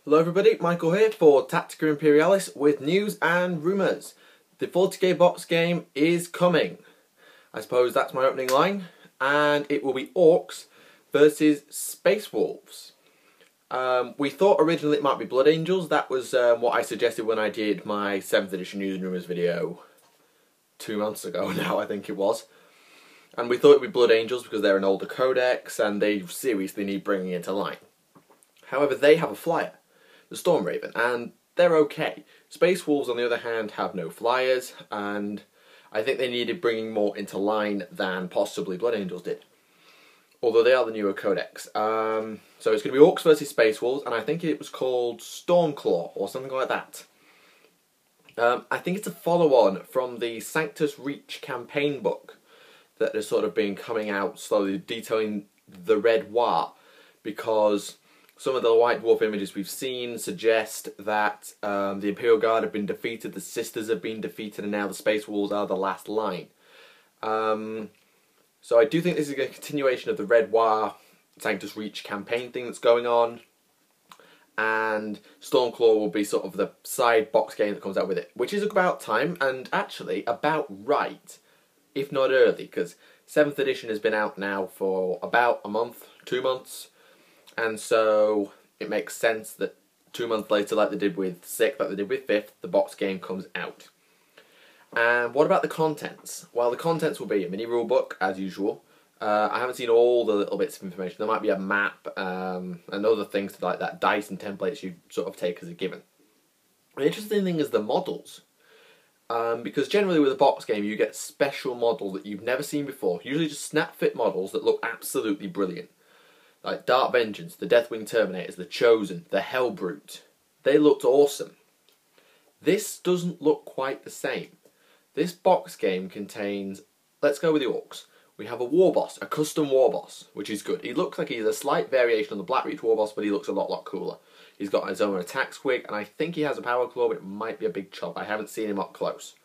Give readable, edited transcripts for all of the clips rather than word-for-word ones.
Hello everybody, Michael here for Tactica Imperialis with news and rumours. The 40k box game is coming. I suppose that's my opening line. And it will be Orcs versus Space Wolves. We thought originally it might be Blood Angels. That was what I suggested when I did my 7th edition news and rumours video 2 months ago now, I think it was. And we thought it would be Blood Angels because they're an older codex and they seriously need bringing into line. However, they have a flyer, the Storm Raven, and they're okay. Space Wolves, on the other hand, have no flyers, and I think they needed bringing more into line than possibly Blood Angels did. Although they are the newer codex. So it's going to be Orcs versus Space Wolves, and I think it was called Stormclaw, or something like that. I think it's a follow-on from the Sanctus Reach campaign book that has sort of been coming out slowly, detailing the Red War, because some of the White Dwarf images we've seen suggest that the Imperial Guard have been defeated, the Sisters have been defeated, and now the Space Wolves are the last line. So I do think this is a continuation of the Red War Sanctus Reach campaign thing that's going on, and Stormclaw will be sort of the side box game that comes out with it, which is about time, and actually about right, if not early, because 7th edition has been out now for about a month, 2 months. And so it makes sense that 2 months later, like they did with 6th, like they did with 5th, the box game comes out. And what about the contents? Well, the contents will be a mini rulebook, as usual. I haven't seen all the little bits of information. There might be a map and other things like that, dice and templates you sort of take as a given. The interesting thing is the models. Because generally with a box game you get special models that you've never seen before. Usually just snap fit models that look absolutely brilliant. Like Dark Vengeance, the Deathwing Terminators, the Chosen, the Hellbrute. They looked awesome. This doesn't look quite the same. This box game contains, let's go with the Orcs. We have a War Boss, a custom War Boss, which is good. He looks like he's a slight variation on the Blackreach War Boss, but he looks a lot cooler. He's got his own attack squig, and I think he has a power claw, but it might be a big chop. I haven't seen him up close.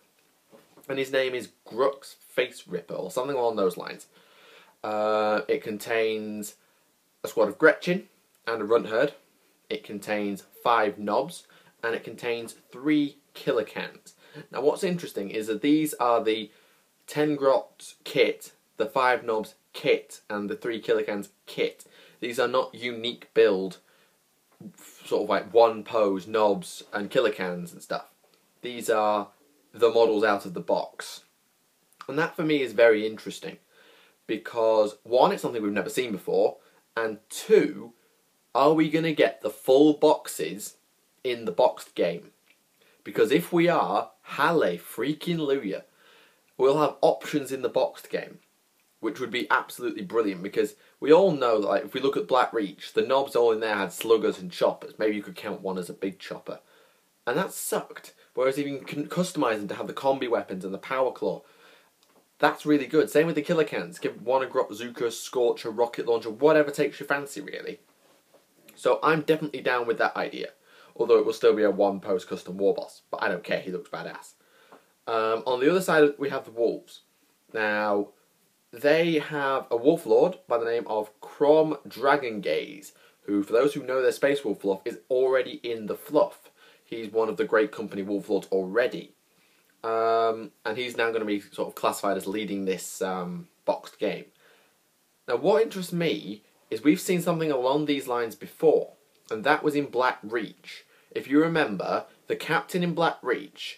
And his name is Grux Face Ripper, or something along those lines. It contains a squad of Gretchen and a Runt Herd. It contains 5 Knobs, and it contains 3 Killer Cans. Now what's interesting is that these are the 10 Grot kit, the 5 Knobs kit, and the 3 Killer Cans kit. These are not unique build, sort of like one pose Knobs and Killer Cans and stuff. These are the models out of the box. And that for me is very interesting, because 1, it's something we've never seen before, and 2, are we going to get the full boxes in the boxed game? Because if we are, halle freaking luya, we'll have options in the boxed game, which would be absolutely brilliant, because we all know that, like, if we look at Blackreach, the Knobs all in there had sluggers and choppers. Maybe you could count one as a big chopper. And that sucked. Whereas if you can customise them to have the combi weapons and the power claw, that's really good. Same with the Killer Cans. Give one a Grotzuka, Scorcher, Rocket Launcher, whatever takes your fancy, really. So I'm definitely down with that idea. Although it will still be a one-post custom War Boss. But I don't care, he looks badass. On the other side, we have the Wolves. Now, they have a Wolf Lord by the name of Crom Dragongaze, who, for those who know their Space Wolf fluff, is already in the fluff. He's one of the Great Company Wolf Lords already. And he's now going to be sort of classified as leading this boxed game. Now, what interests me is we've seen something along these lines before, and that was in Blackreach. If you remember, the captain in Blackreach,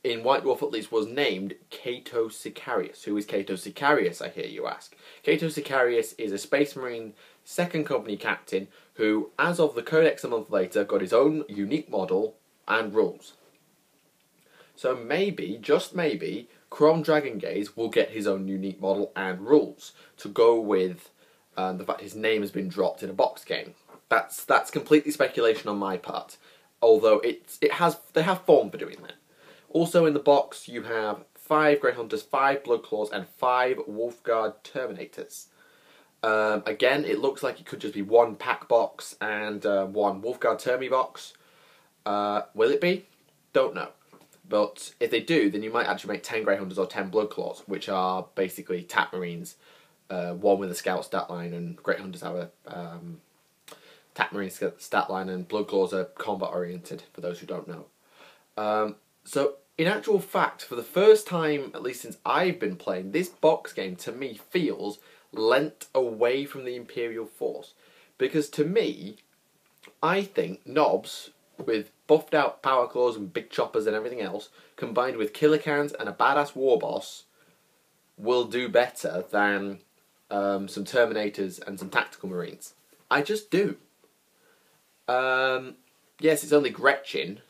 in White Dwarf at least, was named Cato Sicarius. Who is Cato Sicarius, I hear you ask? Cato Sicarius is a Space Marine 2nd Company captain who, as of the Codex a month later, got his own unique model and rules. So maybe, just maybe, Crom Dragongaze will get his own unique model and rules to go with the fact his name has been dropped in a box game. That's completely speculation on my part, although they have form for doing that. Also in the box you have 5 Grey Hunters, 5 Bloodclaws, and 5 Wolfguard Terminators. Again, it looks like it could just be one pack box and one Wolfguard Termi box. Will it be? Don't know. But if they do, then you might actually make 10 Grey Hunters or 10 Bloodclaws, which are basically Tat Marines, one with a Scout stat line, and Great Hunters have a Attack Marine stat line, and Blood Claws are combat oriented, for those who don't know. So, in actual fact, for the first time, at least since I've been playing, this box game, to me, feels lent away from the Imperial Force. Because to me, I think Knobs, with buffed out Power Claws and Big Choppers and everything else, combined with Killer Cans and a badass War Boss, will do better than some Terminators and some Tactical Marines. I just do. Yes, it's only Gretchen,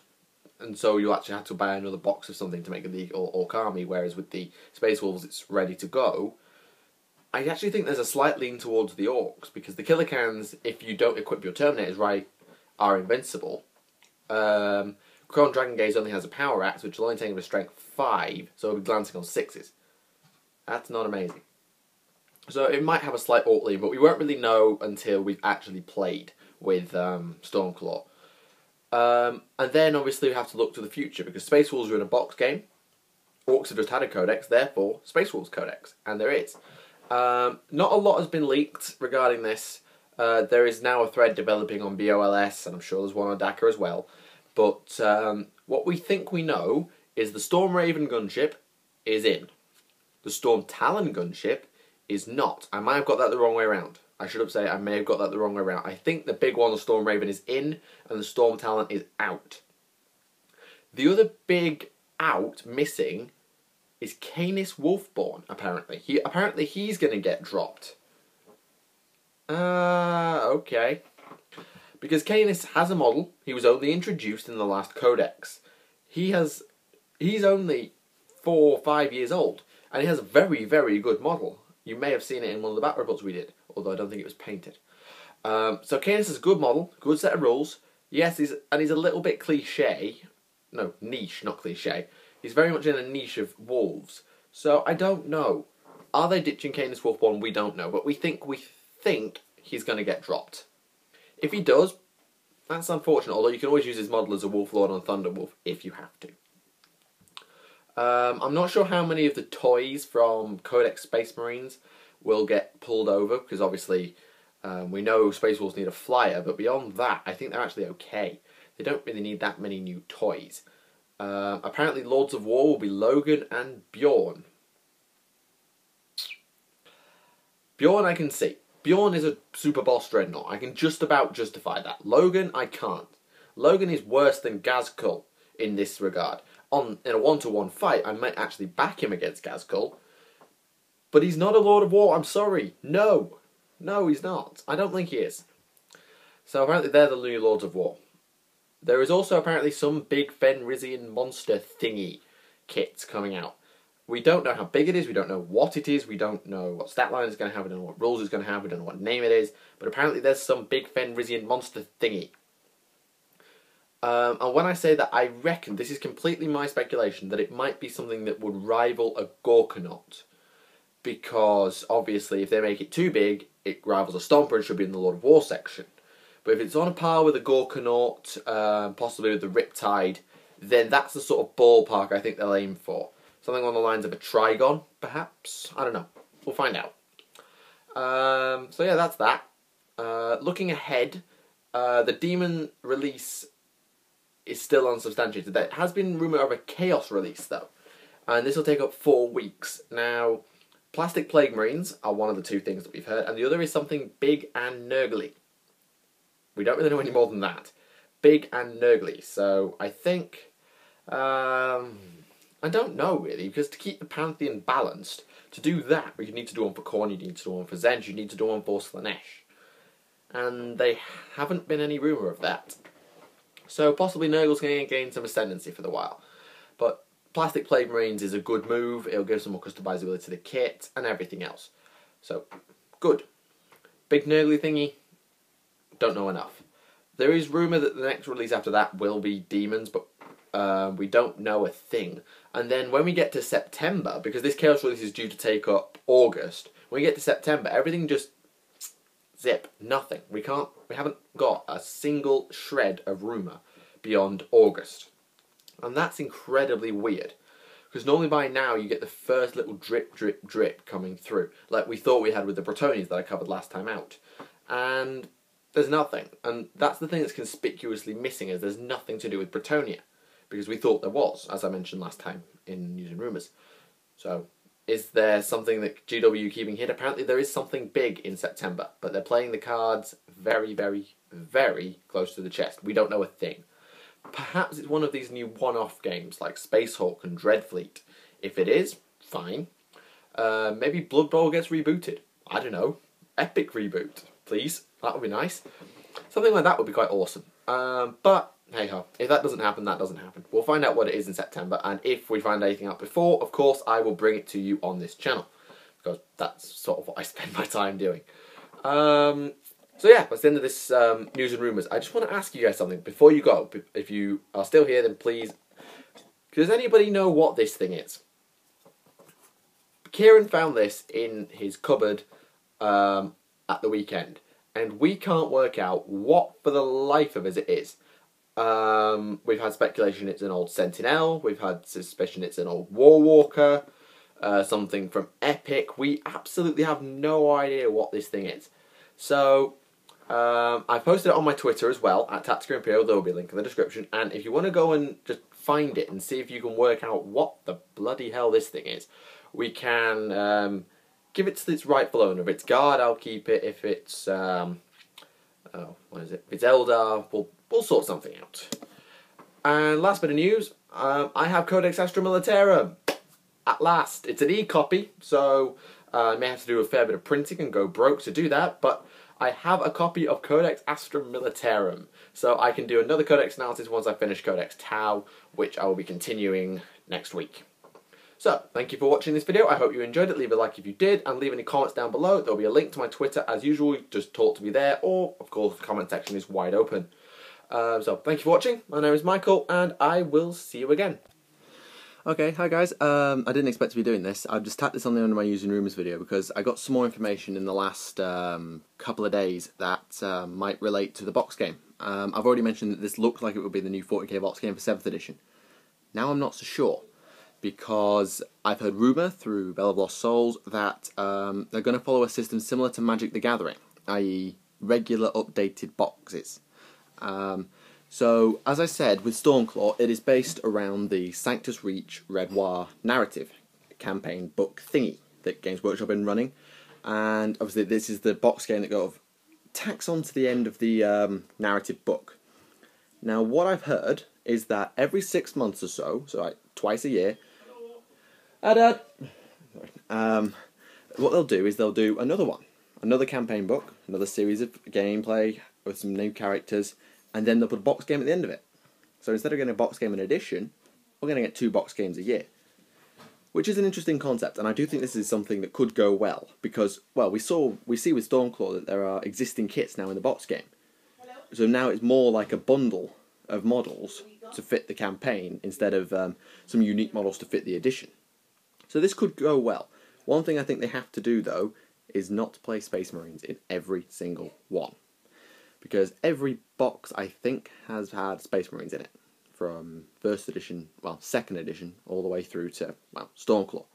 and so you actually have to buy another box of something to make a League or Orc army, whereas with the Space Wolves it's ready to go. I actually think there's a slight lean towards the Orcs, because the Killer Cans, if you don't equip your Terminators right, are invincible. Chrome Dragon Gaze only has a Power Axe, which will only take him a Strength 5, so it'll be glancing on 6s. That's not amazing. So it might have a slight Orc lean, but we won't really know until we've actually played with Stormclaw. And then obviously we have to look to the future, because Space Wolves are in a box game. Orcs have just had a codex, therefore Space Wolves codex, and there is. Not a lot has been leaked regarding this. There is now a thread developing on BOLS, and I'm sure there's one on DACA as well. But what we think we know is the Storm Raven gunship is in. The Storm Talon gunship is not. I might have got that the wrong way around. I should have said I may have got that the wrong way around. I think the big one, the Storm Raven, is in, and the Storm Talon is out. The other big out, missing, is Canis Wolfborn, apparently. Apparently he's going to get dropped. Okay. Because Canis has a model. He was only introduced in the last codex. He's only 4 or 5 years old, and he has a very, very good model. You may have seen it in one of the battle reports we did, although I don't think it was painted. So Canis is a good model, good set of rules. Yes, he's a little bit cliche. No, niche, not cliche. He's very much in a niche of wolves. So I don't know. Are they ditching Canis Wolfborn? We don't know, but we think he's going to get dropped. If he does, that's unfortunate, although you can always use his model as a Wolf Lord on Thunderwolf if you have to. I'm not sure how many of the toys from Codex Space Marines will get pulled over, because obviously we know Space Wolves need a flyer, but beyond that, I think they're actually okay. They don't really need that many new toys. Apparently Lords of War will be Logan and Bjorn. Bjorn I can see. Bjorn is a super boss dreadnought. I can just about justify that. Logan, I can't. Logan is worse than Gazkul in this regard. In a 1-to-1 fight, I might actually back him against Gazkul. But he's not a Lord of War, I'm sorry. No. No, he's not. I don't think he is. So apparently they're the new Lords of War. There is also apparently some big Fenrisian monster thingy kits coming out. We don't know how big it is, we don't know what it is, we don't know what stat line it's going to have, we don't know what rules it's going to have, we don't know what name it is, but apparently there's some big Fenrisian monster thingy. And when I say that, I reckon, this is completely my speculation, that it might be something that would rival a Gorkanaut. Because, obviously, if they make it too big, it rivals a Stomper and should be in the Lord of War section. But if it's on a par with a Gorkanaut, possibly with the Riptide, then that's the sort of ballpark I think they'll aim for. Something on the lines of a Trigon, perhaps? I don't know. We'll find out. So yeah, that's that. Looking ahead, the Demon release is still unsubstantiated. There has been rumour of a Chaos release, though. And this will take up 4 weeks. Now, Plastic Plague Marines are one of the 2 things that we've heard, and the other is something big and nurgly. We don't really know any more than that. Big and nurgly. So, I think... I don't know, really, because to keep the Pantheon balanced, to do that, you need to do one for Khorne, you need to do one for Zenj, you need to do one for Slaanesh. And they haven't been any rumour of that. So possibly Nurgle's going to gain some ascendancy for the while. But Plastic Plague Marines is a good move, it'll give some more customizability to the kit, and everything else. So, good. Big Nurgly thingy, don't know enough. There is rumour that the next release after that will be Demons, but we don't know a thing. And then when we get to September, because this Chaos release is due to take up August, when we get to September, everything just zip, nothing. We haven't got a single shred of rumour beyond August. And that's incredibly weird. Because normally by now you get the first little drip, drip, drip coming through. Like we thought we had with the Bretonnians that I covered last time out. And there's nothing. And that's the thing that's conspicuously missing, is there's nothing to do with Bretonia. Because we thought there was, as I mentioned last time in News and Rumours. So, is there something that GW keeping hid? Apparently there is something big in September, but they're playing the cards very, very, very close to the chest. We don't know a thing. Perhaps it's one of these new one-off games like Space Hulk and Dreadfleet. If it is, fine. Maybe Blood Bowl gets rebooted. I don't know. Epic reboot, please. That would be nice. Something like that would be quite awesome. But hey ho, if that doesn't happen, that doesn't happen. We'll find out what it is in September, and if we find anything out before, of course, I will bring it to you on this channel, because that's sort of what I spend my time doing. So yeah, that's the end of this News and Rumours. I just want to ask you guys something before you go. If you are still here, then please, does anybody know what this thing is? Kieran found this in his cupboard at the weekend, and we can't work out what for the life of us it is. We've had speculation it's an old Sentinel, we've had suspicion it's an old Warwalker, something from Epic. We absolutely have no idea what this thing is. So, I posted it on my Twitter as well, at Tactics Imperial. There will be a link in the description, and if you want to go and just find it and see if you can work out what the bloody hell this thing is, we can give it to its rightful owner. If it's Guard, I'll keep it. If it's, what is it? If it's Eldar, we'll sort something out. And last bit of news, I have Codex Astra Militarum. At last. It's an e-copy, so I may have to do a fair bit of printing and go broke to do that, but I have a copy of Codex Astra Militarum, so I can do another Codex analysis once I finish Codex Tau, which I will be continuing next week. So, thank you for watching this video. I hope you enjoyed it. Leave a like if you did, and leave any comments down below. There will be a link to my Twitter as usual. Just talk to me there, or, of course, the comment section is wide open. So, thank you for watching. My name is Michael, and I will see you again. Okay, hi guys. I didn't expect to be doing this. I've just tacked this on the end of my News and Rumours video because I got some more information in the last couple of days that might relate to the box game. I've already mentioned that this looked like it would be the new 40k box game for 7th edition. Now I'm not so sure, because I've heard rumour through Bell of Lost Souls that they're going to follow a system similar to Magic the Gathering, i.e. regular updated boxes. So, as I said, with Stormclaw, it is based around the Sanctus Reach Red War narrative campaign book thingy that Games Workshop have been running. And obviously this is the box game that kind of tacks on to the end of the narrative book. Now, what I've heard is that every 6 months or so like twice a year, what they'll do is they'll do another one, another campaign book, another series of gameplay with some new characters, and then they'll put a box game at the end of it. So instead of getting a box game in addition, we're going to get 2 box games a year. Which is an interesting concept, and I do think this is something that could go well, because, well, we see with Stormclaw that there are existing kits now in the box game. So now it's more like a bundle of models to fit the campaign, instead of some unique models to fit the edition. So this could go well. One thing I think they have to do, though, is not to play Space Marines in every single one. Because every box, I think, has had Space Marines in it. From 1st edition, well, 2nd edition, all the way through to, well, Stormclaw.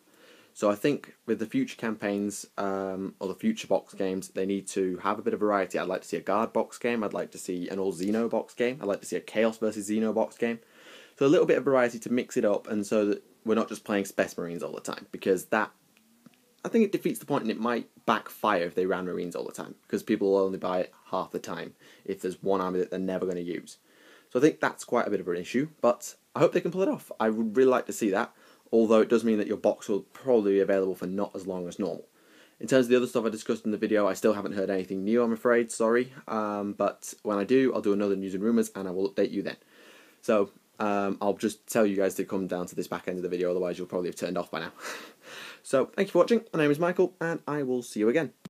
So I think with the future campaigns, or the future box games, they need to have a bit of variety. I'd like to see a Guard box game, I'd like to see an all Xeno box game, I'd like to see a Chaos versus Xeno box game. So a little bit of variety to mix it up, and so that we're not just playing Space Marines all the time, because that, I think it defeats the point, and it might backfire if they ran Marines all the time, because people will only buy it half the time if there's one army that they're never going to use. So I think that's quite a bit of an issue, but I hope they can pull it off. I would really like to see that, although it does mean that your box will probably be available for not as long as normal. In terms of the other stuff I discussed in the video, I still haven't heard anything new, I'm afraid, sorry. But when I do, I'll do another News and Rumours, and I will update you then. So, I'll just tell you guys to come down to this back end of the video, otherwise you'll probably have turned off by now. So, thank you for watching, my name is Michael, and I will see you again.